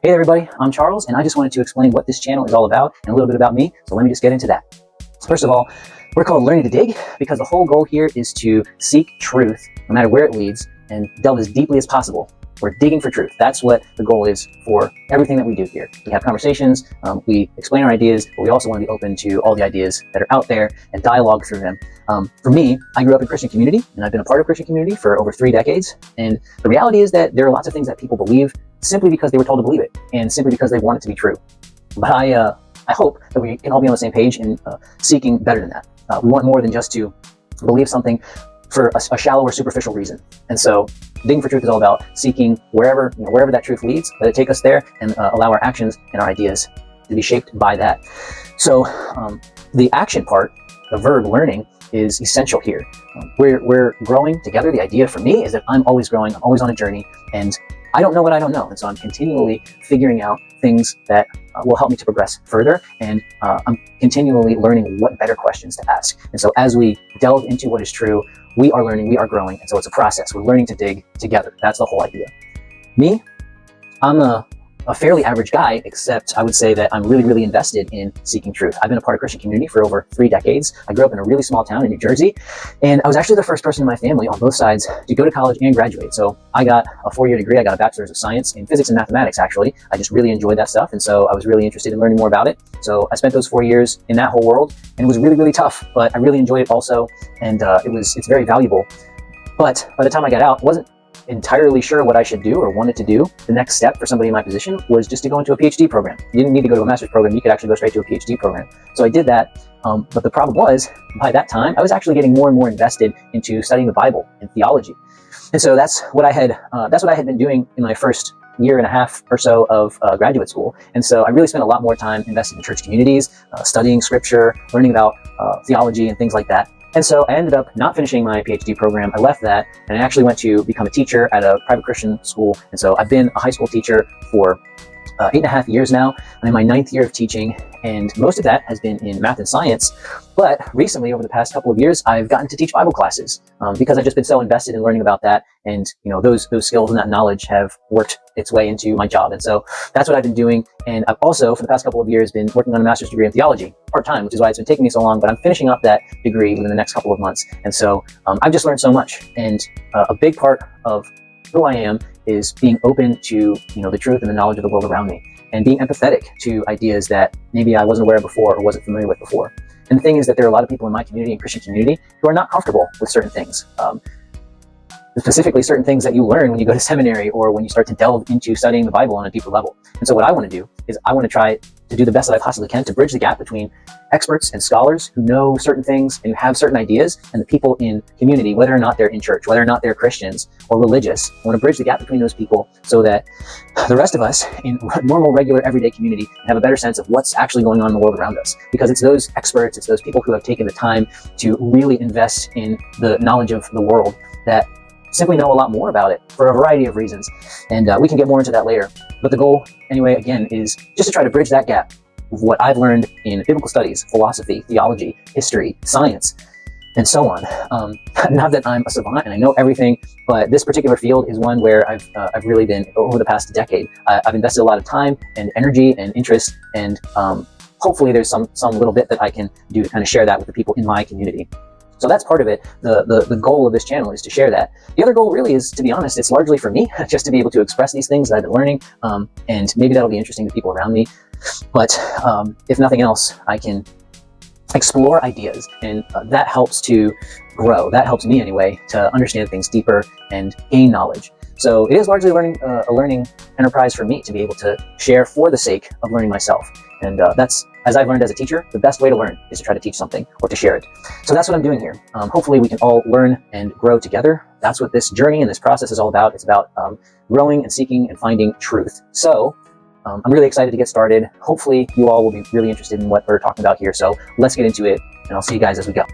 Hey there, everybody, I'm Charles, and I just wanted to explain what this channel is all about and a little bit about me, so let me just get into that. First of all, we're called Learning to Dig because the whole goal here is to seek truth, no matter where it leads, and delve as deeply as possible. We're digging for truth. That's what the goal is for everything that we do here. We have conversations, we explain our ideas, but we also want to be open to all the ideas that are out there and dialogue through them. For me, I grew up in Christian community, and I've been a part of Christian community for over 3 decades, and the reality is that there are lots of things that people believe simply because they were told to believe it, and simply because they want it to be true. But I hope that we can all be on the same page in seeking better than that. We want more than just to believe something for a shallow or superficial reason. And so digging for truth is all about seeking wherever that truth leads, let it take us there, and allow our actions and our ideas to be shaped by that. So the action part, the verb learning, is essential here. We're growing together. The idea for me is that I'm always growing, I'm always on a journey, and I don't know what I don't know. And so I'm continually figuring out things that will help me to progress further. And I'm continually learning what better questions to ask. And so as we delve into what is true, we are learning, we are growing. And so it's a process. We're learning to dig together. That's the whole idea. Me, I'm a fairly average guy, except I would say that I'm really, really invested in seeking truth. I've been a part of Christian community for over 3 decades. I grew up in a really small town in New Jersey, and I was actually the first person in my family on both sides to go to college and graduate. So I got a 4-year degree. I got a bachelor's of science in physics and mathematics, actually. I just really enjoyed that stuff, and so I was really interested in learning more about it. So I spent those 4 years in that whole world, and it was really, really tough, but I really enjoyed it also, and it's very valuable. But by the time I got out, I wasn't entirely sure what I should do or wanted to do. The next step for somebody in my position was just to go into a PhD program. You didn't need to go to a master's program. You could actually go straight to a PhD program. So I did that. But the problem was, by that time, I was actually getting more and more invested into studying the Bible and theology. And so that's what I had been doing in my first 1.5 years or so of graduate school. And so I really spent a lot more time invested in church communities, studying scripture, learning about theology and things like that. And so I ended up not finishing my PhD program. I left that, and I actually went to become a teacher at a private Christian school. And so I've been a high school teacher for 8.5 years now. I'm in my 9th year of teaching, and most of that has been in math and science. But recently, over the past couple of years, I've gotten to teach Bible classes because I've just been so invested in learning about that. And those skills and that knowledge have worked its way into my job. And so that's what I've been doing. And I've also, for the past couple of years, been working on a master's degree in theology part-time, which is why it's been taking me so long. But I'm finishing up that degree within the next couple of months. And so I've just learned so much. And a big part of who I am is being open to the truth and the knowledge of the world around me, and being empathetic to ideas that maybe I wasn't aware of before or wasn't familiar with before. And the thing is that there are a lot of people in my community and Christian community who are not comfortable with certain things. Specifically certain things that you learn when you go to seminary or when you start to delve into studying the Bible on a deeper level. And so what I want to do is I want to try to do the best that I possibly can to bridge the gap between experts and scholars who know certain things and who have certain ideas, and the people in community, whether or not they're in church, whether or not they're Christians or religious. I want to bridge the gap between those people so that the rest of us in normal, regular, everyday community have a better sense of what's actually going on in the world around us. Because it's those experts, it's those people who have taken the time to really invest in the knowledge of the world that simply know a lot more about it for a variety of reasons. And we can get more into that later. But the goal, anyway, again, is just to try to bridge that gap of what I've learned in biblical studies, philosophy, theology, history, science, and so on. Not that I'm a savant and I know everything, but this particular field is one where I've really been, over the past decade, I've invested a lot of time and energy and interest, and hopefully there's some little bit that I can do to kind of share that with the people in my community. So that's part of it. The goal of this channel is to share that. The other goal really is, to be honest, it's largely for me, just to be able to express these things that I've been learning, and maybe that'll be interesting to people around me. But if nothing else, I can explore ideas, and that helps to grow. That helps me anyway to understand things deeper and gain knowledge. So it is largely a learning enterprise for me to be able to share for the sake of learning myself. And that's, as I've learned as a teacher, the best way to learn is to try to teach something or to share it. So that's what I'm doing here. Hopefully we can all learn and grow together. That's what this journey and this process is all about. It's about growing and seeking and finding truth. So I'm really excited to get started. Hopefully you all will be really interested in what we're talking about here. So let's get into it, and I'll see you guys as we go.